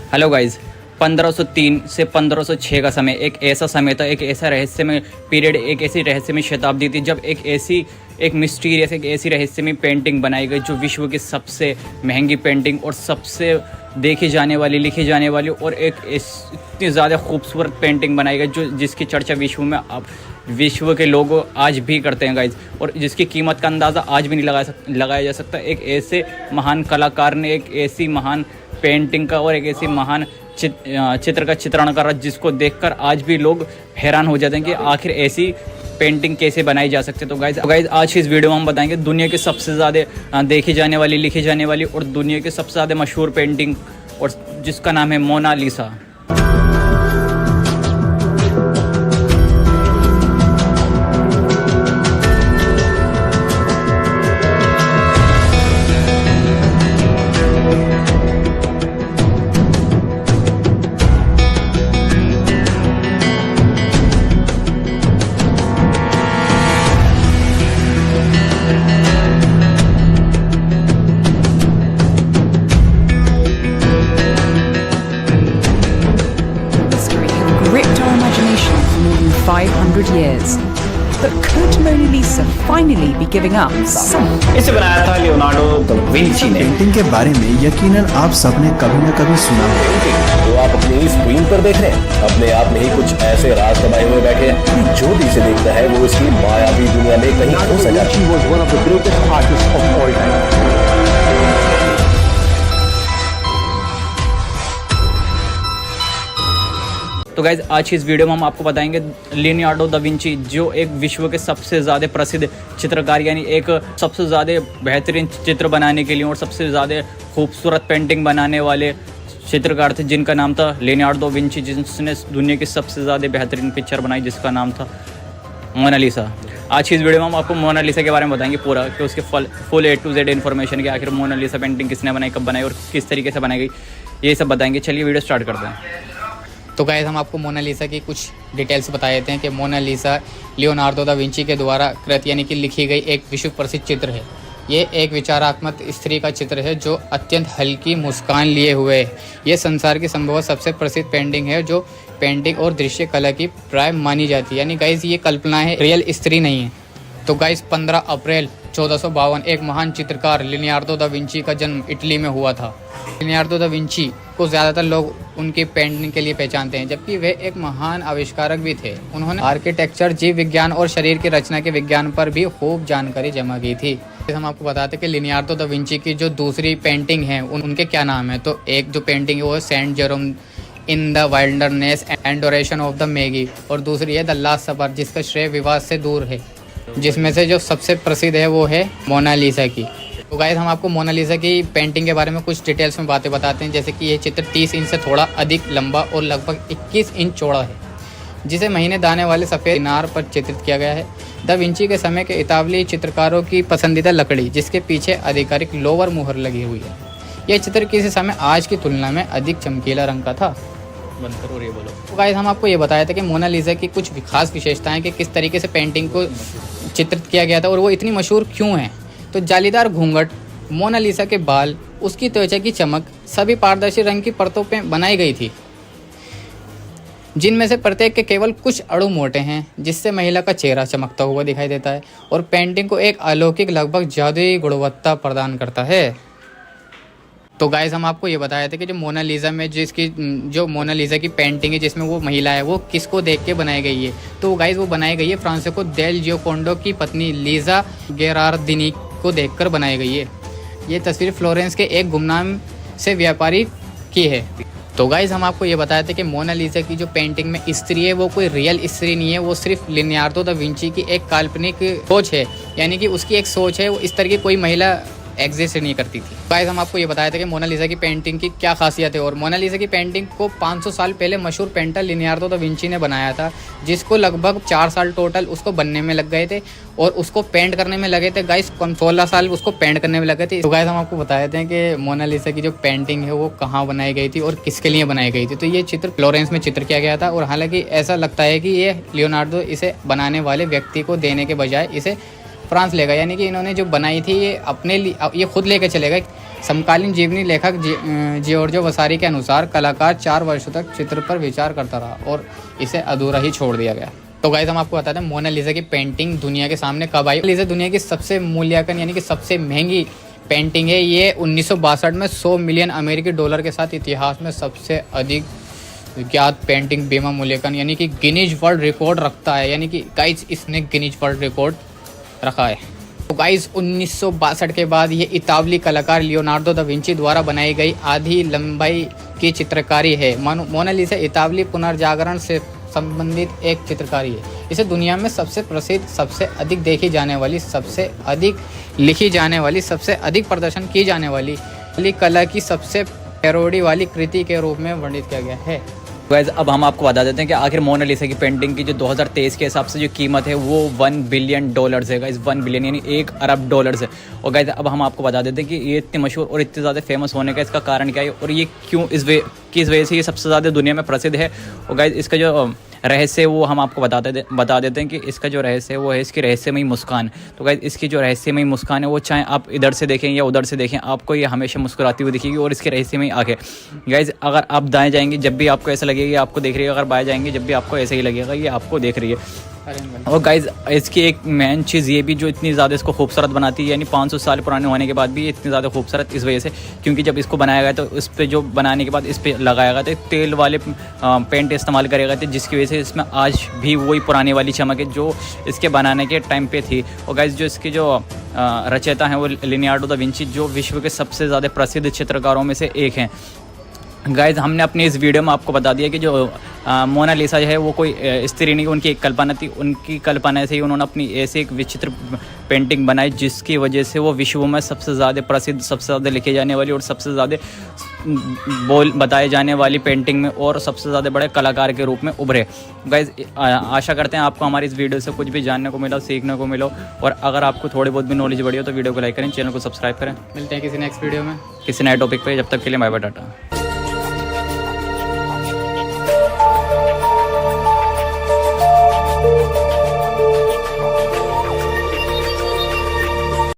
Hello guys, 1503 से 1506 का समय एक ऐसा समय था, एक ऐसा रहस्यमय पीरियड, एक ऐसी रहस्यमय शताब्दी थी जब एक मिस्टीरियस, एक ऐसी रहस्यमय पेंटिंग बनाई गई जो विश्व की सबसे महंगी पेंटिंग और सबसे देखी जाने वाली, लिखी जाने वाली और एक इतनी ज़्यादा खूबसूरत पेंटिंग बनाई गई जो जिसकी चर्चा विश्व के लोग आज भी करते हैं गाइज, और जिसकी कीमत का अंदाज़ा आज भी नहीं लगाया जा सकता। एक ऐसे महान कलाकार ने एक ऐसी महान पेंटिंग का और एक ऐसी महान चित्र का चित्रण करा जिसको देखकर आज भी लोग हैरान हो जाते हैं कि आखिर ऐसी पेंटिंग कैसे बनाई जा सकती है। तो गाइज आज की इस वीडियो में हम बताएंगे दुनिया की सबसे ज़्यादा देखी जाने वाली, लिखी जाने वाली और दुनिया की सबसे ज़्यादा मशहूर पेंटिंग, और जिसका नाम है Mona Lisa. Gripped our imagination for more than 500 years. But could Mona Lisa finally be giving up some? इसे बनाया था लियोनार्डो दा विंची ने। पेंटिंग के बारे में यकीनन आप सबने कभी न कभी सुना है। तो आप अपनी स्क्रीन पर देख रहे हैं, अपने आप में ही कुछ ऐसे राज दबाए हुए बैठे हैं कि जो भी इसे देखता है वो इसकी मायावी दुनिया में कहीं खो सा जाता है। तो गाइज आज की इस वीडियो में हम आपको बताएंगे लियोनार्डो दा विंची, जो एक विश्व के सबसे ज़्यादा प्रसिद्ध चित्रकार, यानी एक सबसे ज़्यादा बेहतरीन चित्र बनाने के लिए और सबसे ज़्यादा खूबसूरत पेंटिंग बनाने वाले चित्रकार थे, जिनका नाम था लियोनार्डो विंची, जिसने दुनिया की सबसे ज़्यादा बेहतरीन पिक्चर बनाई जिसका नाम था मोनालिसा। आज की इस वीडियो में हम आपको मोनालिसा के बारे में बताएंगे पूरा, कि उसके full A to Z information, कि आखिर मोनालिसा पेंटिंग किसने बनाई, कब बनाई और किस तरीके से बनाई गई, ये सब बताएंगे। चलिए वीडियो स्टार्ट करते हैं। तो गाइस हम आपको मोनालिसा की कुछ डिटेल्स बता देते हैं कि मोनालिसा लियोनार्डो दा विंची के द्वारा कृत यानी कि लिखी गई एक विश्व प्रसिद्ध चित्र है। ये एक विचारात्मक स्त्री का चित्र है जो अत्यंत हल्की मुस्कान लिए हुए है। ये संसार की संभवतः सबसे प्रसिद्ध पेंटिंग है जो पेंटिंग और दृश्य कला की प्राय मानी जाती है। यानी गाइस ये कल्पना है, रियल स्त्री नहीं है। तो गाइस 15 अप्रैल 1452 एक महान चित्रकार लियोनार्डो दा विंची का जन्म इटली में हुआ था। लियोनार्डो दा विंची को ज़्यादातर लोग उनकी पेंटिंग के लिए पहचानते हैं, जबकि वे एक महान आविष्कारक भी थे। उन्होंने आर्किटेक्चर, जीव विज्ञान और शरीर की रचना के विज्ञान पर भी खूब जानकारी जमा की थी। हम आपको बताते हैं कि लियोनार्डो दा विंची की जो दूसरी पेंटिंग है उनके क्या नाम है। तो एक जो पेंटिंग है वो है saint Jerome in the wilderness and adoration of the Magi, और दूसरी है द लास्ट सपर, जिसका श्रेय विवाद से दूर है, जिसमें से जो सबसे प्रसिद्ध है वो है मोनालिसा की। तो गाइस हम आपको मोनालिसा की पेंटिंग के बारे में कुछ डिटेल्स में बातें बताते हैं, जैसे कि ये चित्र 30 इंच से थोड़ा अधिक लंबा और लगभग 21 इंच चौड़ा है, जिसे महीने दाने वाले सफ़ेद किनार पर चित्रित किया गया है। दा विंची के समय के इतालवी चित्रकारों की पसंदीदा लकड़ी, जिसके पीछे आधिकारिक लोवर मुहर लगी हुई है। यह चित्र किसी समय आज की तुलना में अधिक चमकीला रंग का था। बनकर और ये बोलो। तो गाइस हम आपको ये बताया था कि मोनालिसा की कुछ खास विशेषताएं, कि किस तरीके से पेंटिंग को चित्रित किया गया था और वो इतनी मशहूर क्यों है। तो जालीदार घूंघट, मोनालिसा के बाल, उसकी त्वचा की चमक सभी पारदर्शी रंग की परतों पे बनाई गई थी, जिनमें से प्रत्येक के केवल कुछ अणु मोटे हैं, जिससे महिला का चेहरा चमकता हुआ दिखाई देता है और पेंटिंग को एक अलौकिक, लगभग जादुई गुणवत्ता प्रदान करता है। तो गाइस हम आपको ये बताया था कि जो मोनालिसा में जो मोनालिसा की पेंटिंग है जिसमें वो महिला है, वो किसको देख के बनाई गई है। तो गाइस वो बनाई गई है फ्रांसिस्को देल जियोकोंडो की पत्नी लीजा गेरार्दिनी को देखकर बनाई गई है। ये तस्वीर फ्लोरेंस के एक गुमनाम से व्यापारी की है। तो गाइस हम आपको ये बताया था कि मोनालिसा की जो पेंटिंग में स्त्री है वो कोई रियल स्त्री नहीं है, वो सिर्फ लियोनार्डो दा विंची की एक काल्पनिक सोच है, यानी कि उसकी एक सोच है, वो इस तरह की कोई महिला एग्जिस्ट नहीं करती थी। गाइस हम आपको ये बताया था कि मोनालिसा की पेंटिंग की क्या खासियत है, और मोनालिसा की पेंटिंग को 500 साल पहले मशहूर पेंटर लियोनार्डो दा विंची ने बनाया था, जिसको लगभग 4 साल टोटल उसको बनने में लग गए थे और उसको पेंट करने में लगे थे। गाइस 16 साल उसको पेंट करने में लगे थे। तो गाइस हम आपको बताए थे कि मोनालिसा की जो पेंटिंग है वो कहाँ बनाई गई थी और किसके लिए बनाई गई थी। तो ये चित्र फ्लोरेंस में चित्र किया गया था, और हालांकि ऐसा लगता है कि ये लियोनार्डो इसे बनाने वाले व्यक्ति को देने के बजाय इसे फ्रांस ले गए, यानी कि इन्होंने जो बनाई थी ये अपने लिए ये खुद लेके चले गए। समकालीन जीवनी लेखक जियोर्जो वसारी के अनुसार कलाकार 4 वर्षों तक चित्र पर विचार करता रहा और इसे अधूरा ही छोड़ दिया गया। तो गाइस हम आपको बताते हैं मोनालिसा की पेंटिंग दुनिया के सामने कब आई। मोनालिसा दुनिया की सबसे मूल्यांकन यानी कि सबसे महंगी पेंटिंग है। ये 1962 में 100 मिलियन अमेरिकी डॉलर के साथ इतिहास में सबसे अधिक ज्ञात पेंटिंग बीमा मूल्यांकन यानी कि गिनीज वर्ल्ड रिकॉर्ड रखता है। यानी कि गाइस इसने गिनीज वर्ल्ड रिकॉर्ड रखा है। तो गाइस 1962 के बाद ये इतालवी कलाकार लियोनार्डो दा विंची द्वारा बनाई गई आधी लंबाई की चित्रकारी है। मोनालिसा इतालवी पुनर्जागरण से संबंधित एक चित्रकारी है। इसे दुनिया में सबसे प्रसिद्ध, सबसे अधिक देखी जाने वाली, सबसे अधिक लिखी जाने वाली, सबसे अधिक प्रदर्शन की जाने वाली कला की सबसे पैरोडी वाली कृति के रूप में वर्णित किया गया है। गाइस अब हम आपको बता देते हैं कि आखिर मोनालिसा की पेंटिंग की जो 2023 के हिसाब से जो कीमत है वो $1 बिलियन है। गाइस 1 बिलियन यानी $1 अरब है। और गाइस अब हम आपको बता देते हैं कि ये इतने मशहूर और इतने ज़्यादा फेमस होने का इसका कारण क्या है और ये क्यों किस वजह से ये सबसे ज़्यादा दुनिया में प्रसिद्ध है। और गाइस इसका जो रहस्य वो हम आपको बता देते हैं कि इसका जो रहस्य है वो है इसकी रहस्यमयी मुस्कान। तो गाइस इसकी जो रहस्यमयी मुस्कान है वो चाहे आप इधर से देखें या उधर से देखें आपको ये हमेशा मुस्कुराती हुई दिखेगी और इसकी रहस्यमयी आंखें। गाइस अगर आप दाएं जाएंगे जब भी आपको ऐसा लगेगा ये आपको देख रही है, अगर बाएं जाएंगे जब भी आपको ऐसा ही लगेगा ये आपको देख रही है। और गाइस इसकी एक मेन चीज़ ये भी जो इतनी ज़्यादा इसको खूबसूरत बनाती है, यानी 500 साल पुराने होने के बाद भी ये इतनी ज़्यादा खूबसूरत इस वजह से क्योंकि जब इसको बनाया गया तो इस पर जो बनाने के बाद इस पर लगाया गया था तेल वाले पेंट इस्तेमाल करे गए थे, जिसकी वजह से इसमें आज भी वही पुरानी वाली चमक है जो इसके बनाने के टाइम पे थी। और गाइस जो इसकी जो रचयिता हैं वो लियोनार्डो दा विंची जो विश्व के सबसे ज़्यादा प्रसिद्ध चित्रकारों में से एक हैं। गाइस हमने अपनी इस वीडियो में आपको बता दिया कि जो मोनालिसा है वो कोई स्त्री नहीं, उनकी एक कल्पना थी। उनकी कल्पना से ही उन्होंने अपनी ऐसे एक विचित्र पेंटिंग बनाई जिसकी वजह से वो विश्व में सबसे ज़्यादा प्रसिद्ध, सबसे ज़्यादा लिखे जाने वाली और सबसे ज़्यादा बताए जाने वाली पेंटिंग में और सबसे ज़्यादा बड़े कलाकार के रूप में उभरे। गाइस आशा करते हैं आपको हमारी इस वीडियो से कुछ भी जानने को मिला, सीखने को मिला। और अगर आपको थोड़ी बहुत भी नॉलेज बढ़ी हो तो वीडियो को लाइक करें, चैनल को सब्सक्राइब करें। मिलते हैं किसी नेक्स्ट वीडियो में किसी नए टॉपिक पे। जब तक के लिए बाय बाय, टाटा।